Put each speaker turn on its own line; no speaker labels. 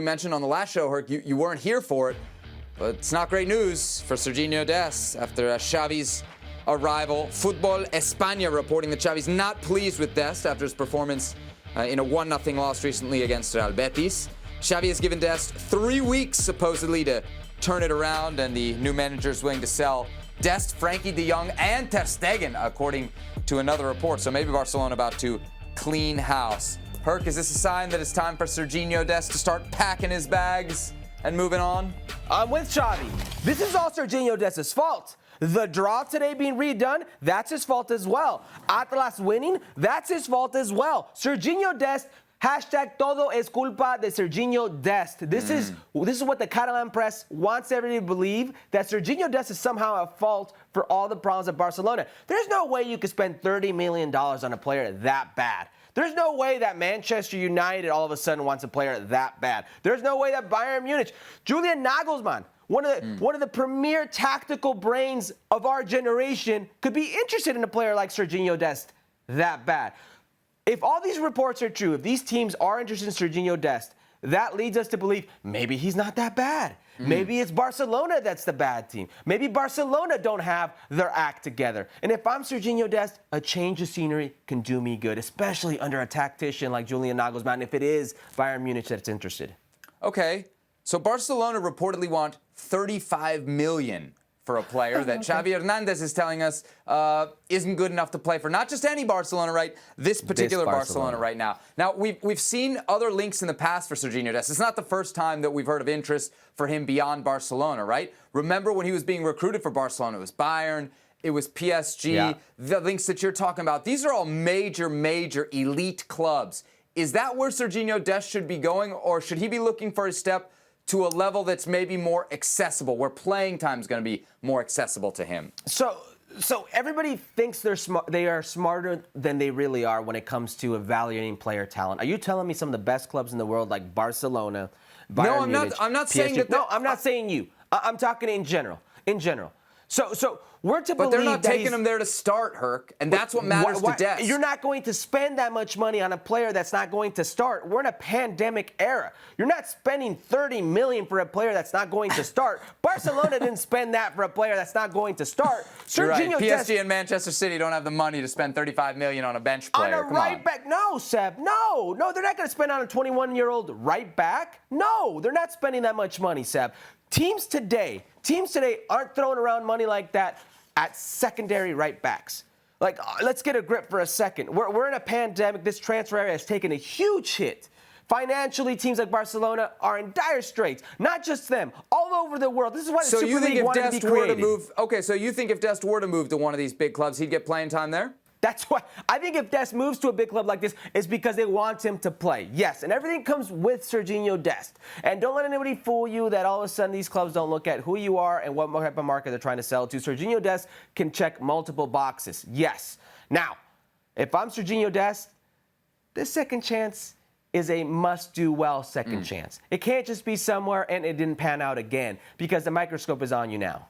You mentioned on the last show, Herc, you weren't here for it, but it's not great news for Sergiño Dest after Xavi's arrival. Football España reporting that Xavi's not pleased with Dest after his performance in a 1-0 loss recently against Real Betis. Xavi has given Dest 3 weeks, supposedly, to turn it around, and the new manager is willing to sell Dest, Frankie de Jong, and Ter Stegen, according to another report. So maybe Barcelona about to clean house. Herc, is this a sign that it's time for Sergiño Dest to start packing his bags and moving on?
I'm with Xavi. This is all Sergiño Dest's fault. The draw today being redone, that's his fault as well. Atlas winning, that's his fault as well. Sergiño Dest, hashtag todo es culpa de Sergiño Dest. This is what the Catalan press wants everybody to believe, that Sergiño Dest is somehow at fault for all the problems at Barcelona. There's no way you could spend $30 million on a player that bad. There's no way that Manchester United all of a sudden wants a player that bad. There's no way that Bayern Munich, Julian Nagelsmann, one of the premier tactical brains of our generation, could be interested in a player like Sergiño Dest that bad. If all these reports are true, if these teams are interested in Sergiño Dest, that leads us to believe maybe he's not that bad. Maybe it's Barcelona that's the bad team. Maybe Barcelona don't have their act together. And if I'm Sergiño Dest, a change of scenery can do me good, especially under a tactician like Julian Nagelsmann, if it is Bayern Munich that's interested.
Okay, so Barcelona reportedly want $35 million for a player that Xavi Hernandez is telling us isn't good enough to play for not just any Barcelona, right? This particular Barcelona right now. Now, we've seen other links in the past for Sergiño Dest. It's not the first time that we've heard of interest for him beyond Barcelona, right? Remember when he was being recruited for Barcelona, it was Bayern, it was PSG, the links that you're talking about. These are all major elite clubs. Is that where Sergiño Dest should be going, or should he be looking for a step to a level that's maybe more accessible, where playing time is going to be more accessible to him?
So everybody thinks they are smarter than they really are when it comes to evaluating player talent. Are you telling me some of the best clubs in the world, like Barcelona, Bayern Munich,
I'm not
PSG?
saying that.
No, I'm not saying you. I'm talking in general. So we're to believe
but they're not
that
taking him there to start, Herc, and that's what matters to Dest.
You're not going to spend that much money on a player that's not going to start. We're in a pandemic era. You're not spending $30 million for a player that's not going to start. Barcelona didn't spend that for a player that's not going to start.
You're right. PSG and Manchester City don't have the money to spend $35 million on a bench player.
On a right back? No, Seb. No, they're not going to spend on a 21-year-old right back. No, they're not spending that much money, Seb. Teams today aren't throwing around money like that at secondary right backs. Like, let's get a grip for a second. We're in a pandemic. This transfer area has taken a huge hit. Financially, teams like Barcelona are in dire straits. Not just them, all over the world. This is why the Super League wanted to be created.
So you think if Dest were to move to one of these big clubs, he'd get playing time there?
That's why I think if Dest moves to a big club like this, it's because they want him to play. Yes, and everything comes with Sergiño Dest. And don't let anybody fool you that all of a sudden these clubs don't look at who you are and what type of market they're trying to sell to. Sergiño Dest can check multiple boxes. Yes. Now, if I'm Sergiño Dest, this second chance is a must-do-well second chance. It can't just be somewhere and it didn't pan out again, because the microscope is on you now.